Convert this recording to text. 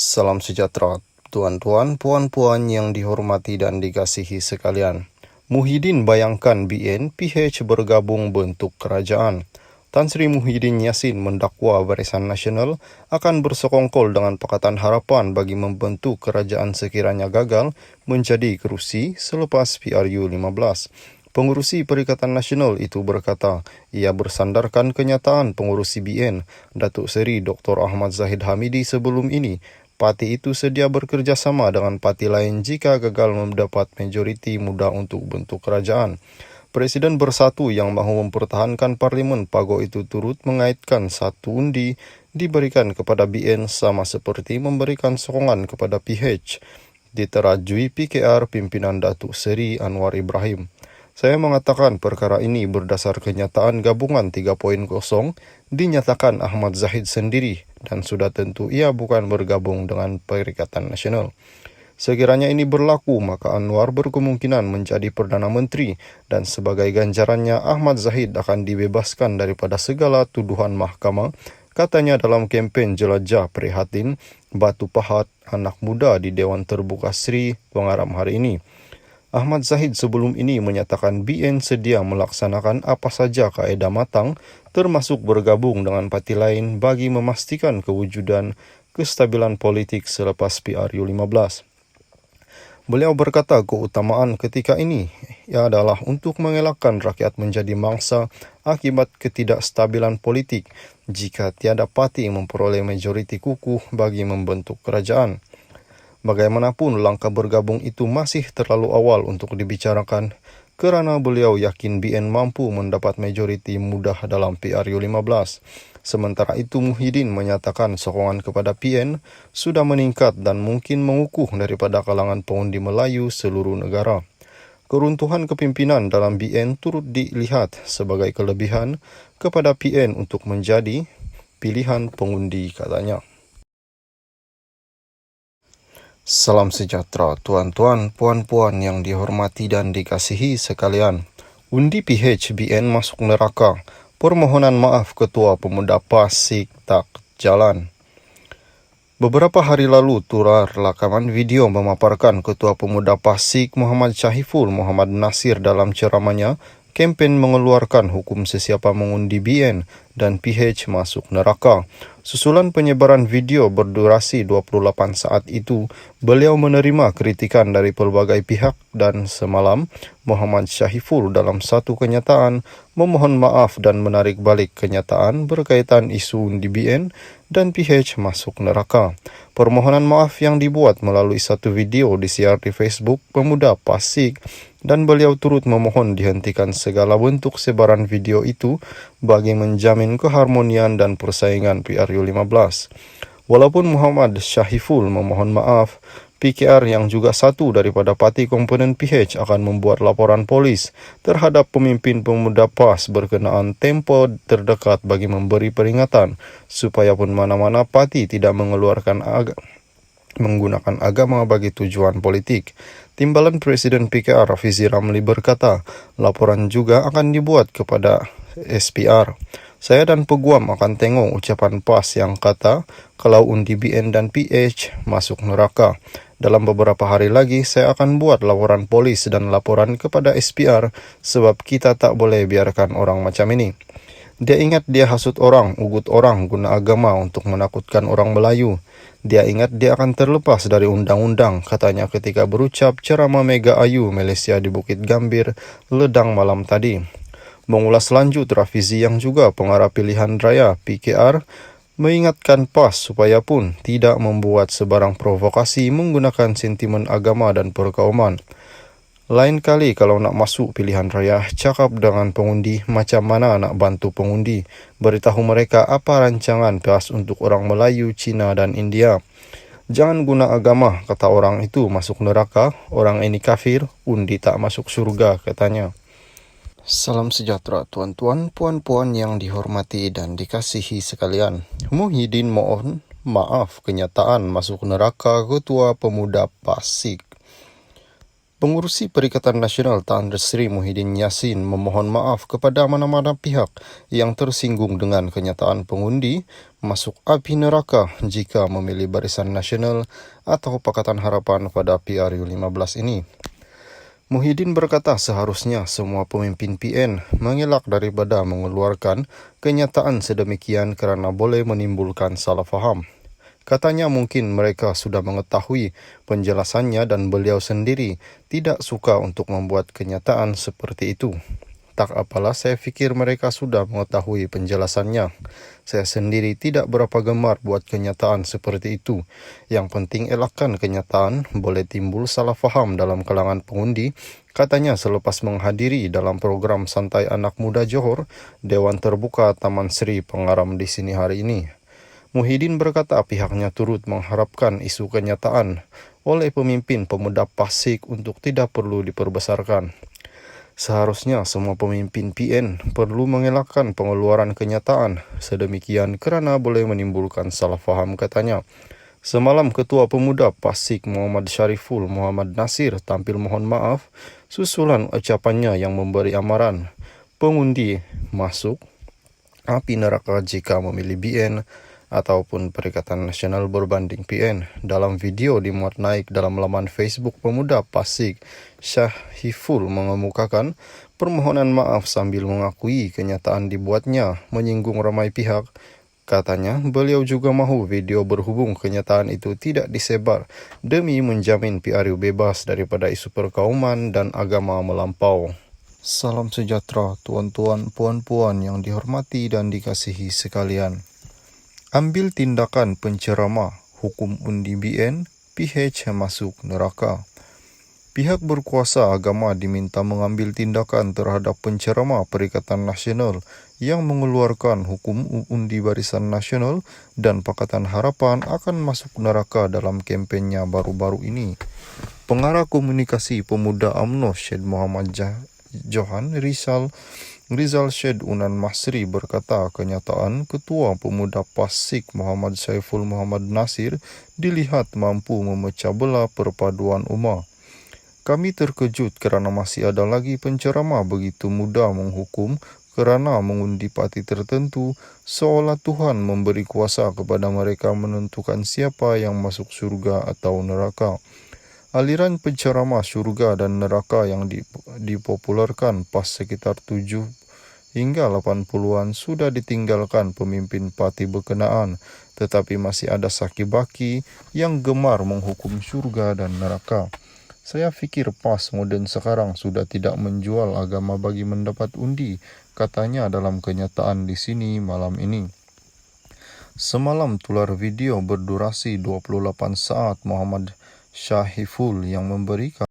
Salam sejahtera, tuan-tuan, puan-puan yang dihormati dan dikasihi sekalian. Muhyiddin bayangkan BN PH bergabung bentuk kerajaan. Tan Sri Muhyiddin Yassin mendakwa Barisan Nasional akan bersekongkol dengan Pakatan Harapan bagi membentuk kerajaan sekiranya gagal menjadi kerusi selepas PRU 15. Pengurusi Perikatan Nasional itu berkata, ia bersandarkan kenyataan pengurusi BN, Datuk Seri Dr. Ahmad Zahid Hamidi sebelum ini. Parti itu sedia bekerjasama dengan parti lain jika gagal mendapat majoriti mudah untuk bentuk kerajaan. Presiden Bersatu yang mahu mempertahankan parlimen PAGO itu turut mengaitkan satu undi diberikan kepada BN sama seperti memberikan sokongan kepada PH. Diterajui PKR pimpinan Datuk Seri Anwar Ibrahim. Saya mengatakan perkara ini berdasar kenyataan gabungan 3.0 dinyatakan Ahmad Zahid sendiri dan sudah tentu ia bukan bergabung dengan Perikatan Nasional. Sekiranya ini berlaku, maka Anwar berkemungkinan menjadi Perdana Menteri dan sebagai ganjarannya Ahmad Zahid akan dibebaskan daripada segala tuduhan mahkamah, katanya dalam kempen jelajah prihatin Batu Pahat anak muda di Dewan Terbuka Sri Pengaram hari ini. Ahmad Zahid sebelum ini menyatakan BN sedia melaksanakan apa saja kaedah matang termasuk bergabung dengan parti lain bagi memastikan kewujudan kestabilan politik selepas PRU 15. Beliau berkata keutamaan ketika ini adalah untuk mengelakkan rakyat menjadi mangsa akibat ketidakstabilan politik jika tiada parti memperoleh majoriti kukuh bagi membentuk kerajaan. Bagaimanapun langkah bergabung itu masih terlalu awal untuk dibicarakan kerana beliau yakin BN mampu mendapat majoriti mudah dalam PRU 15. Sementara itu Muhyiddin menyatakan sokongan kepada PN sudah meningkat dan mungkin mengukuh daripada kalangan pengundi Melayu seluruh negara. Keruntuhan kepimpinan dalam BN turut dilihat sebagai kelebihan kepada PN untuk menjadi pilihan pengundi, katanya. Salam sejahtera, tuan-tuan, puan-puan yang dihormati dan dikasihi sekalian. Undi PH BN masuk neraka. Permohonan maaf Ketua Pemuda Pasik tak jalan. Beberapa hari lalu, tular rakaman video memaparkan Ketua Pemuda Pasik Muhammad Syahiful Muhammad Nasir dalam ceramahnya kempen mengeluarkan hukum sesiapa mengundi BN dan PH masuk neraka. Susulan penyebaran video berdurasi 28 saat itu, beliau menerima kritikan dari pelbagai pihak dan semalam Muhammad Syahiful dalam satu kenyataan memohon maaf dan menarik balik kenyataan berkaitan isu undi BN dan PH masuk neraka. Permohonan maaf yang dibuat melalui satu video disiar di Facebook Pemuda Pasik dan beliau turut memohon dihentikan segala bentuk sebaran video itu bagi menjamin keharmonian dan persaingan PRU 15. Walaupun Muhammad Syahiful memohon maaf, PKR yang juga satu daripada parti komponen PH akan membuat laporan polis terhadap pemimpin Pemuda PAS berkenaan tempo terdekat bagi memberi peringatan supaya pun mana-mana parti tidak menggunakan agama bagi tujuan politik. Timbalan Presiden PKR Rafizi Ramli berkata, laporan juga akan dibuat kepada SPR. Saya dan peguam akan tengok ucapan PAS yang kata kalau undi BN dan PH masuk neraka. Dalam beberapa hari lagi saya akan buat laporan polis dan laporan kepada SPR sebab kita tak boleh biarkan orang macam ini. Dia ingat dia hasut orang, ugut orang guna agama untuk menakutkan orang Melayu. Dia ingat dia akan terlepas dari undang-undang, katanya ketika berucap ceramah Mega Ayu Malaysia di Bukit Gambir, Ledang malam tadi. Mengulas lanjut, Rafizi yang juga pengarah pilihan raya PKR mengingatkan PAS supaya pun tidak membuat sebarang provokasi menggunakan sentimen agama dan perkauman. Lain kali kalau nak masuk pilihan raya, cakap dengan pengundi macam mana nak bantu pengundi. Beritahu mereka apa rancangan PAS untuk orang Melayu, Cina dan India. Jangan guna agama, kata orang itu masuk neraka, orang ini kafir, undi tak masuk surga, katanya. Salam sejahtera, tuan-tuan, puan-puan yang dihormati dan dikasihi sekalian. Muhyiddin mohon maaf kenyataan masuk neraka Ketua Pemuda Pasik. Pengurusi Perikatan Nasional Tan Sri Muhyiddin Yassin memohon maaf kepada mana-mana pihak yang tersinggung dengan kenyataan pengundi masuk api neraka jika memilih Barisan Nasional atau Pakatan Harapan pada PRU 15 ini. Muhyiddin berkata seharusnya semua pemimpin PN mengelak daripada mengeluarkan kenyataan sedemikian kerana boleh menimbulkan salah faham. Katanya mungkin mereka sudah mengetahui penjelasannya dan beliau sendiri tidak suka untuk membuat kenyataan seperti itu. Tak apalah, saya fikir mereka sudah mengetahui penjelasannya. Saya sendiri tidak berapa gemar buat kenyataan seperti itu. Yang penting elakkan kenyataan, boleh timbul salah faham dalam kalangan pengundi, katanya selepas menghadiri dalam program Santai Anak Muda Johor, Dewan Terbuka Taman Sri Pengaram di sini hari ini. Muhyiddin berkata pihaknya turut mengharapkan isu kenyataan oleh pemimpin pemuda Pasik untuk tidak perlu diperbesarkan. Seharusnya semua pemimpin PN perlu mengelakkan pengeluaran kenyataan sedemikian kerana boleh menimbulkan salah faham, katanya. Semalam Ketua Pemuda Pasik Muhammad Syariful Muhammad Nasir tampil mohon maaf susulan ucapannya yang memberi amaran pengundi masuk api neraka jika memilih BN ataupun Perikatan Nasional berbanding PN. Dalam video dimuat naik dalam laman Facebook Pemuda Pasik, Syahiful mengemukakan permohonan maaf sambil mengakui kenyataan dibuatnya menyinggung ramai pihak. Katanya, beliau juga mahu video berhubung kenyataan itu tidak disebar demi menjamin PRU bebas daripada isu perkauman dan agama melampau. Salam sejahtera, tuan-tuan, puan-puan yang dihormati dan dikasihi sekalian. Ambil tindakan penceramah, hukum undi BN, PH masuk neraka. Pihak berkuasa agama diminta mengambil tindakan terhadap penceramah Perikatan Nasional yang mengeluarkan hukum undi Barisan Nasional dan Pakatan Harapan akan masuk neraka dalam kempennya baru-baru ini. Pengarah Komunikasi Pemuda UMNO Syed Muhammad Johan Rizal Syed Unan Masri berkata kenyataan Ketua Pemuda Pasik Muhammad Saiful Muhammad Nasir dilihat mampu memecah belah perpaduan umat. Kami terkejut kerana masih ada lagi penceramah begitu mudah menghukum kerana mengundi parti tertentu, seolah Tuhan memberi kuasa kepada mereka menentukan siapa yang masuk syurga atau neraka. Aliran penceramah syurga dan neraka yang dipopularkan pas sekitar 7 hingga 80-an sudah ditinggalkan pemimpin parti berkenaan, tetapi masih ada saki-baki yang gemar menghukum syurga dan neraka. Saya fikir PAS moden sekarang sudah tidak menjual agama bagi mendapat undi, katanya dalam kenyataan di sini malam ini. Semalam tular video berdurasi 28 saat Muhammad Syahiful yang memberikan